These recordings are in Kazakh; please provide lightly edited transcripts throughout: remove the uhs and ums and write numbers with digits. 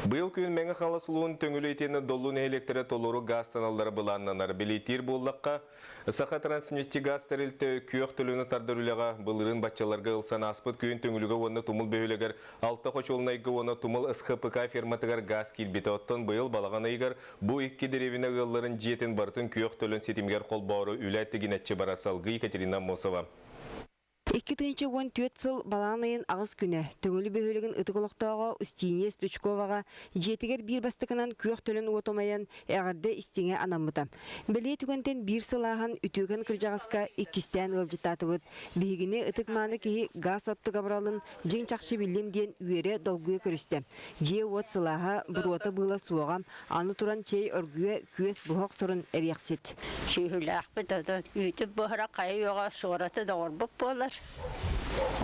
Быйыл күн меңе халасылуын төңілі етені долуын электре толуру газ таналары бұланнанар. Билетир боллаққа Саха Транснефти газ тәрілті күйек төліні тардырулаға бұлырын батчаларға ылсан аспыт күйін төңілігі оны тумыл бөйлегер 6 хош олнайғы оны тумыл СХПК фирматығар газ келбеті оттын быйыл балаған айгар бұ 2 деревіне ғылларын жетін бартын күйек төлін сетімгер қол бауыры үләтті генетчі барасалғы Екатерина Мосова. 2014 сыл баланайын ағыз күні төңілі бөйлігін ұтықылықтауға Устине Стучковаға жетігер бір бастықынан күйек төлін отомайын әғірді істеңе анамыды. Біле түгентен бір сылағын үтіген кіржағысқа иккістен ғылжытатывыд. Бейгіне ұтықманы кейі газ отты қабыралын жың чақчы білім ден үйері долгүйе көрісті. Же от сылаға бір оты бұла суағам, аны тұран чей өргүйе күйес бұғық сұрын әрияқсет.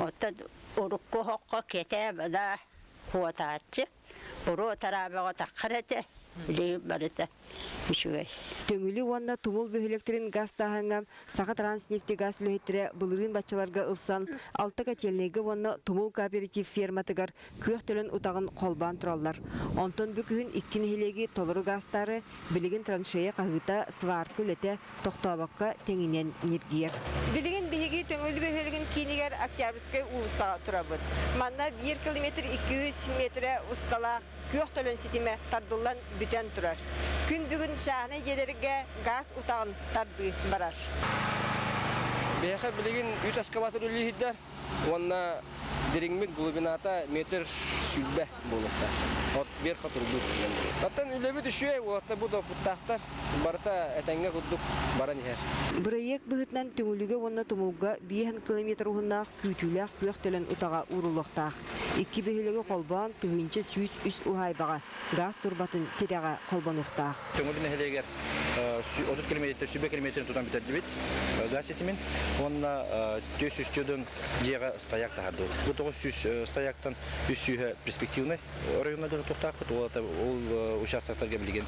Ота урукку хокко кете бада хуатаачы. Уру тарабага таккарете лейб барыта бишугай. Төңүлү уанна тумул бөһөлектерин газ тахаңам Саха Транснефти газ лөһеттере былырын баччаларга ылсан 6 котелнеге уанна тумул кооператив ферматыгар күйек төлөн утагын колбан тураллар. Онтон бүкүн 2 нехилеги толору газтары билигин траншея кагыта сварка лете тохтобакка теңинен ниргиер. Билигин биһиги төңүлү бөһөлөгүн кинигер Октябрьская улуса турабыт. Манна 1 км 200 метре устала күйек төлөн ситиме тардылан бүтен турар. Күн бүгін шағына едерге газ утағын тарды барар. Бейхе білеген 3 эскаватор үлігіддер, онна дереңмек глубината метр сүлбе болықта. От бер қатырды. Оттан үлебі düşüе, отта бұда бұттақтар, барыта әтәңге құддық баран ер. Бірайек бұғытнан төңіліге онна тұмылға 5 км ұғынақ күйтіләқ күйек төлін утаға урылықтақ. 2 бөһөлөгө колбан тыгынча сүйүс үс ухайбага газ турбатын тирага колбан уктак. Төңөлүнө хелегер 30 км, 30 км тутан битерди бит. Газ этимен онна төс үстөдөн жега стояк тахарды. Бу 900 стояктан үсүгө перспективный районда токтак бит. Ол участоктарга билген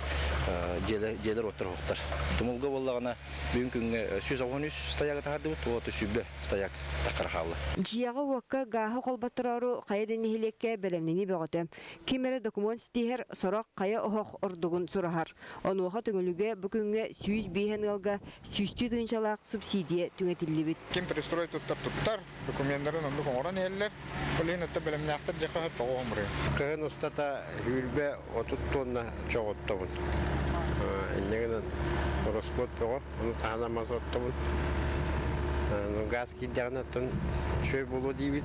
жерлер отуруктар. Тумулга боллагана бүгүнкү күнгө 113 стояк тахарды бит. Ол төсүбө стояк такархалы. Жега уакка гахы колбаттырару кайда нихилекке белемнени бөгөтө. Кимере документ стихер сорок кая охох ордугун сурахар. Онуха төңөлүгө бүгүнгө 100 бихенелга 100 тыгынчалак субсидия түңетилибит. Ким пристроить туттар, документтарын онду коңоран эллер. Олен атта белемнактар жакка тоомры. Кыгын устата хүрбе 30 тонна чоготтабын. Эннеген роскот бого, ону таанамас оттабын. Газ кидягнатын чөй болу дейбит.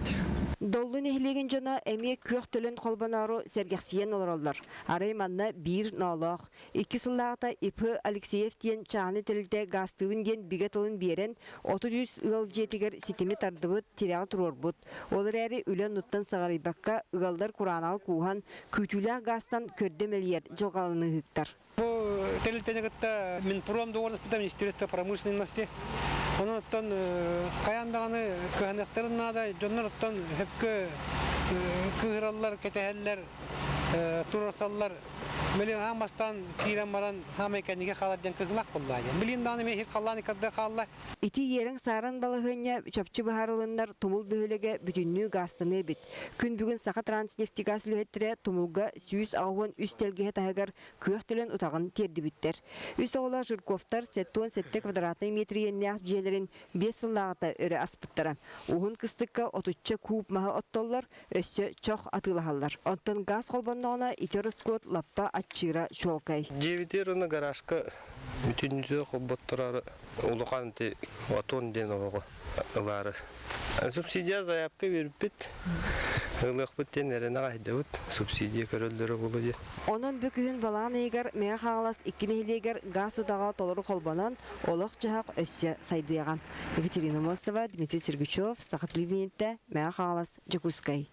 Доллу нехилеген жана эме күйек төлөн колбанару сергексиен олороллар. Арай манна 1 налог. 2 сыллағыта Ипы Алексеев тиен чағаны тілде гастывын ден бигетылын берен 30 ыл жетігер сетеми тардыбыт тиряғы турорбут. Олар әрі үлен нуттан сағарайбаққа ылалдар куранал куған күйтілі гастан көрдемелер жылғалыны ғыктар. Тәлітенегітті мен промды ордыспыда Министерство промышленности. Onun ottan kayandağını kıhanakların nada, onlar ottan hep kıhırallar, keteheller, turasallar. Bilin hamastan kiranmaran hamekaniga kalardan kıhılak bulladı. Bilin dağını mehir kallanı kadar kallar. İti yerin saran balığınya çapçı baharılınlar tumul böhülege bütünlüğü gazlanı bit. Gün bugün Saha Transnefti gaz lühettire tumulga 100 ağın üstelgehe tahagar köyek tölen utağın terdi bitter. Üs oğla jurkovtar 7 kvadratny metri yeniyaq jelerin 5 yıllağıta öre aspıttara. Uğun kıstıkka 30 kub maha ottollar, össö çok atılahallar. Ondan gaz kolbanlığına iteroskot lappa açıra şolkay. Jeviter onu garajka bütünlüğü kolbattırarı uluqanti aton den oğu ıları. Subsidiya zayapka verip bit. Ilıq bitten erene qaydıbıt. Subsidiya köröldürü bulu de. Onun bükühün balan eger meğe xağalas 2 nehileger gaz udağa toluru kolbanan olaq jahaq össö saydıyağan. Екатерина Мосова, Дмитрий Сергачев, Саха телевидениете, meğe xağalas Jakutskay.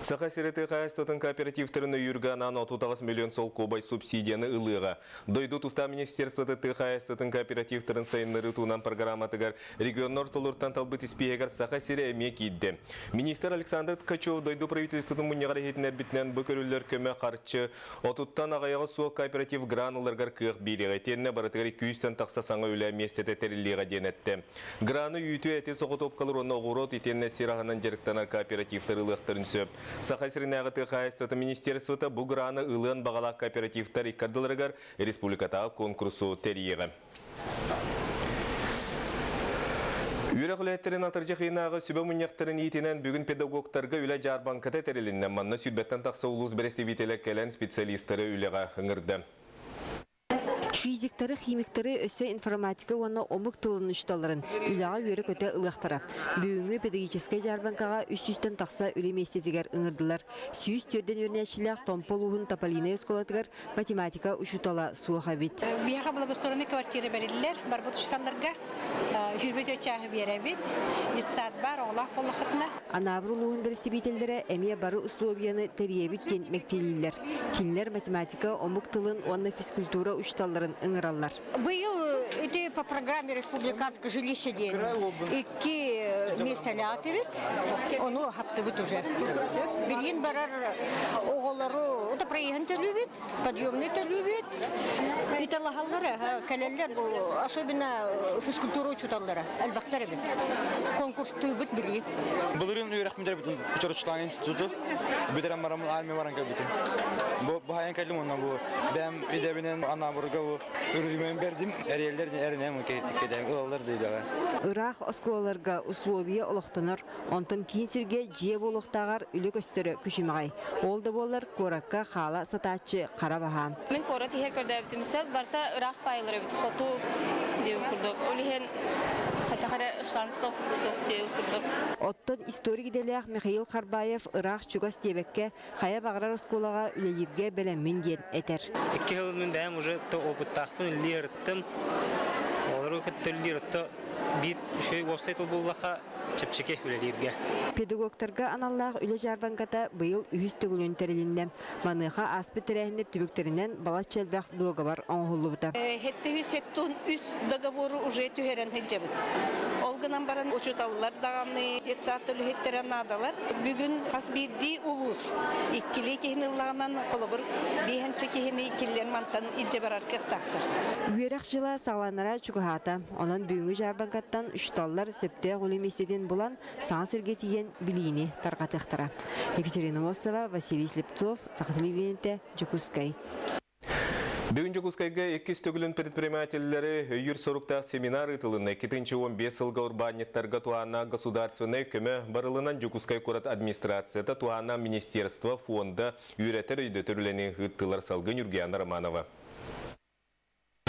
Саха сиреті қайыстатын кооперативтеріні үрганан 39 миллион сол кобай субсидияны ылыға. Дойду туста министерствоты қайыстатын кооперативтерін сайынлары туынан программатығар регионнор толыртан талбыт іспейгер Саха сире әме кейді. Министр Александр Ткачев дойду правительствотың мұнығар етінер бітінен бүкірілер көмі қарчы. Отуттан ағаяғы суық кооператив грануларғар күйік бейріға. Теніне барытығар 200-тен тақса саңа үлі местеті тәріліға денетті. Граны үйті әте соғы топқалыр оны оғырот етеніне сирағынан жеріктанар кооперативтер ылықтырын сөп. Сахасиринағы тыхайстыты министерствота бұғыраны ылын бағалақ кооперативтар иккардылырығар республикатағы конкурсу тәрейігі. Үйрәқілеттерін атыржы қиынағы сүбі мұнияқтарын етінен бүгін педагогтарға үлі жарбанката тәрелінен манна сүрбеттен тақса ұлыс бірестевителі кәлін специалистері үліға ғыңырды. Физиктары, химиктары өсі информатика оны омық тылын ұшталарын үліға өрі көті ұлықтара. Бүгінгі педагогическай жарбанкаға үстістен тақса үлеместетігер ұңырдылар. Сүйіс төрден өрнәшілік Томпол ұғын Тополина өсколатығар математика ұшутала суыға бет. Бияға благоустроенный квартира берілілер, барбут ұшталарға жүрбет өтчағы бере бет, детсад бар, оғлақ болақытына. Анабыр ұлығын бірістебетелдері әме бары условияны тәребіттен мәктелілер. Кинлер математика, омық тылын, оны физкультура ұшталарын ұңыралар. Был по программе республиканское жилище день. Икки места лятывет, оно хаптывет уже. Билин барар оғылары, это проехать любит, подъемный любит. Это лагаллары, калеллер, особенно физкультуру учуталлары, әлбақтары бит. Конкурс түйбіт білейді. Бұлырын үйрәқмендер бітін Учарычлан институты, бітірен марамын армия баранка бітін. Бұл хайын кәлім онна бұл. Бәм үйдебінен анабырға бұл үрдімен бердім, әрелерін әрінен мұкеттік кедем, ұлалар дейді. Ирақ осколаларға условия олықтыныр, онтын кейінсерге жие болықтағар үлік өстері күшімағай. Ол да болар коракка қала сатачы қара баған. Мен кора тихер көрдәбді мысал, барта Ирақ байлары біт, хоту деп күрдік. Олихен хатақары шансов деп күрдік. Оттон историк делех Михаил Харбаев Ирақ чугас дебекке қая бағырар осколаға үлелерге бәлемін ден әтер. 2 yıl мен дәм уже опыттақпын, лерттім. Олар өкетті лертті. Bir şey website bulduğunda çepçeke hülelerge. Pedagoglarga anallar üle jarbankata bıyıl ühüs tөгülün terilinden. Manıqa aspet terehindep tübüklerinden balat çelbaq dogabar anğullubuta. Hette hüs hettun üs dogovoru уже tüheren hecebit. Olganan baran uçutallar dağını yetsatölü hetteren adalar. Bugün kas birdi ulus. İkkili kehinillağından kolobur. Bihen çekehini ikililer mantan idcebarar kıhtaqtır. Üyerak jıla sağlanara çukuhata. Onun büyüngü jarbankattan üçtallar söptüğe gülümestedin bulan sağa sergetiyen bilini tarqatıqtıra. Екатерина Мосова, Василий Слепцов, Сахасливенте, Джокускай. Бүгін Жокускайға 200 төгілін предпринимательлері үйір соруқта семинар ытылыны 2-15 сылға урбанеттарға туана государственный көмі барылынан Жокускай көрат администрацията туана министерство фонда үйретер үйді түрілені ұттылар салғын Юргияна Романова.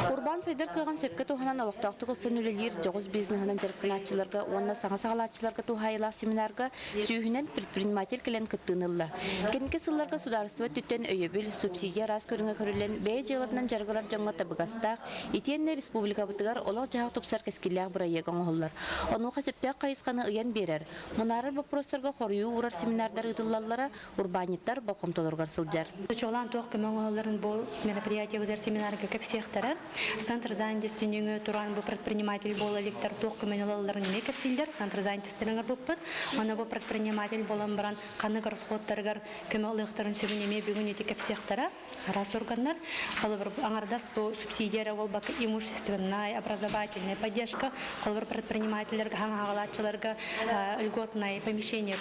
Урбан сайдар кыган сөпкө туханан олоқтақты қылсын үлелер жоғыз бизнесінен жарықтанатчыларға, онна саңа-сағалатчыларға тухайла семинарға сүйінен предприниматель келен кыттынылла. Кенке сылларға государство түттен өйебіл, субсидия раз көріңе көрілен бәй жылатынан жарғырар жаңға табығастақ, етенне республика бұтығар олақ жағақ тұпсар кәскелләғ бұрайеған оғылар. Онуға сөптәқ қайысқаны ұян берер. Мұнарыр бұпростарға қорыю урар семинардар ұтылалары урбаниттар балқомтолырғар сылжар. Çoğlan toq kömön oğulların bu мероприятие үзер семинарға көпсектары. Центр занятости туран bu предприниматель бол электр тоқ көмөн олаларын не көпсилдер. Центр занятостының бұппыт. Оны bu предприниматель болан баран қанық расходтарғар көмө олықтарын сөбінеме бүгін еті көпсектары. Арас органдар. Қолыбыр аңардас bu субсидияра ол бақы имущественная, образовательная поддержка. Қолыбыр предпринимательдерге, хаңағалатчыларға льготное помещение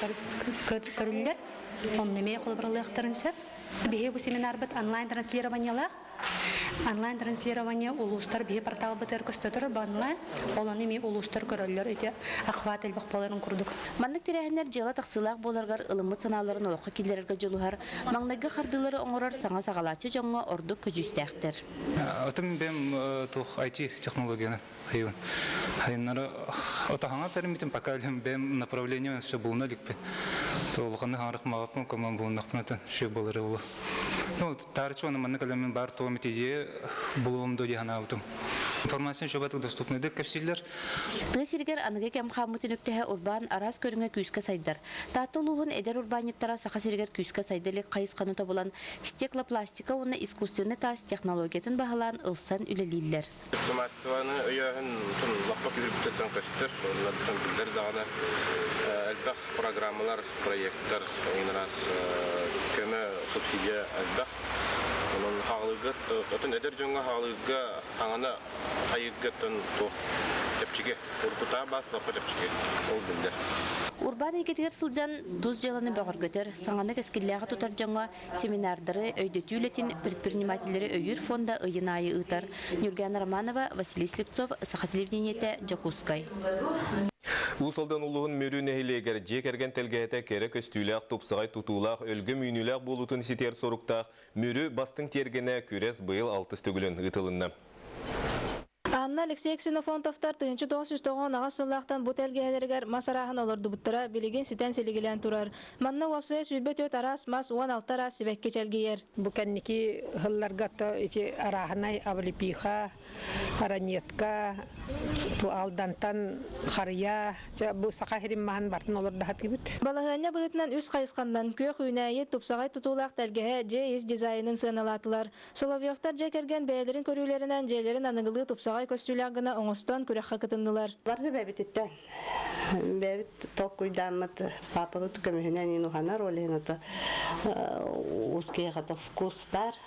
көрілдер. Оннеме қолыбыр олықтарын сөп. Бе bu семинар бит онлайн транслированиялар. Онлайн транслирование улустар бе портал битер көстөтөр онлайн. Оланы ми улустар көрөллөр эти ахват элбак боларын курдук. Маннык тирәһеннәр жыла таксылак боларгар ылымы саналарын олоққа килерге жолугар. Маңнайга хардылары оңорар саңа-сагалачы жоңга орду көжүстәктер. Атым бем тух IT технологияны хайын. Хайыннары отахаңа пермитим пока бем направление ше булна ликпе. Толганы харык магатмы коман булнакнатын ше болары улы. Ну, тарчуаны манны калемен бар томитеже булуымды дихана аутым. Информация шобаты доступны дек кепсиллер. Тысиргер аныгы кем хамутын өктәһә урбан арас көрүнгө күскә сайдар. Татулугун эдер урбаниттара сахасиргер күскә сайдылык кайысканы табылан стеклопластика уны искусственный тас технологиятын баһалан ылсан үлелиллер. Автоматтыны өйәһен тун лакка килеп төттән кыштыр, улардан билдер дагына әлбәх программалар, проекттар, инрас көмө субсидия әлбәх. Onun халыгы отын эдер жонга халыгы аңана хайыгытын то чепчиге уркута басла чепчиге ол билдер. Урбан егетигер сылдан дуз жаланы бөгөр көтөр, саңаны кескилләгә тутар жаңа семинардары өйдөтүлетин предпринимательләре өйүр фонда ыйын айы ытар. Нюрган Романова, Василий Слепцов, Сахателевдениете, Джакускай. Усалдан улуғын мөрі нәхилегер жекерген телгәті кәрі көстүләқ, топсығай тұтулақ, өлгі мүйніләқ болутын ситер соруқтақ, мөрі бастың тергене көрес бұйыл 6 төгілін ұтылынны. Анна Алексей Ксенофонтовтар 1990 ағасылақтан бұт әлгәлергер масарағын олырды бұттыра білеген ситен селігілен тұрар. Манна уапсая сүйбет өт арас мас 16 арас сибәкке чәлгейер. Бұкәннекі ғылларғатты арағынай авлипиха, аранетка, алдантан қария, бұл сақа херім маған бартын олырды хат кебіт. Балағanya бұғытынан үз қайысқандан көк үйнәйі тұпсағай тұтулақ тәлгәе жейіз дизайнын сыналатылар. Соловьевтар жекерген бәйелерін көрулерінен жейлерін анығылы тұпсағай көстүләгіна оңыстан күрәққа кытындылар. Барды бәбеттен. Бәбет тоқ күйдамыт папалыт көмігінен инуханар олен оты узкеға вкус бар.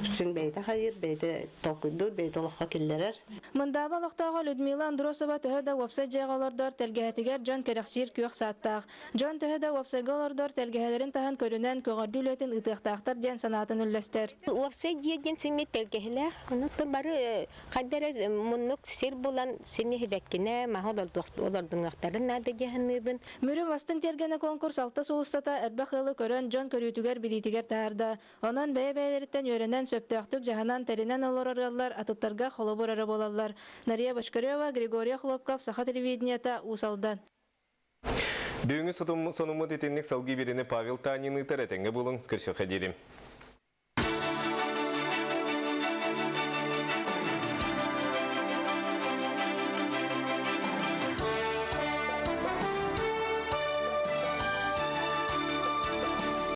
Üçün beyde hayır, beyde tokudur, beyde olakka kellerer. Mındaba loqtağa Людмила Андросова töhöda website jağalardar telgehetiger John Kereksir kök sattaq. John töhöda website galardar telgehelerin tahan körünen kögardületin ıtıqtaqtar den sanatın üllester. Website diyen simi telgeheler, onu da barı kadere munnuk sir bulan simi hibekkine mahol olardın aqtarın nada cehannibin. Mürü bastın tergene konkurs alta soğustata erbaqılı körön John körütüger bilitiger taharda. Onun beyleritten yörenen söptöktük jahanan terinen olorarlar atıttarga xoloborara bolallar. Nariya Башкарева, Григория Хлопков, Саха телевидениета Усалдан. Бүгінгі сонымы детенлік салғы беріне Павел Танин ұтыр әтенге болың көрші қадерім.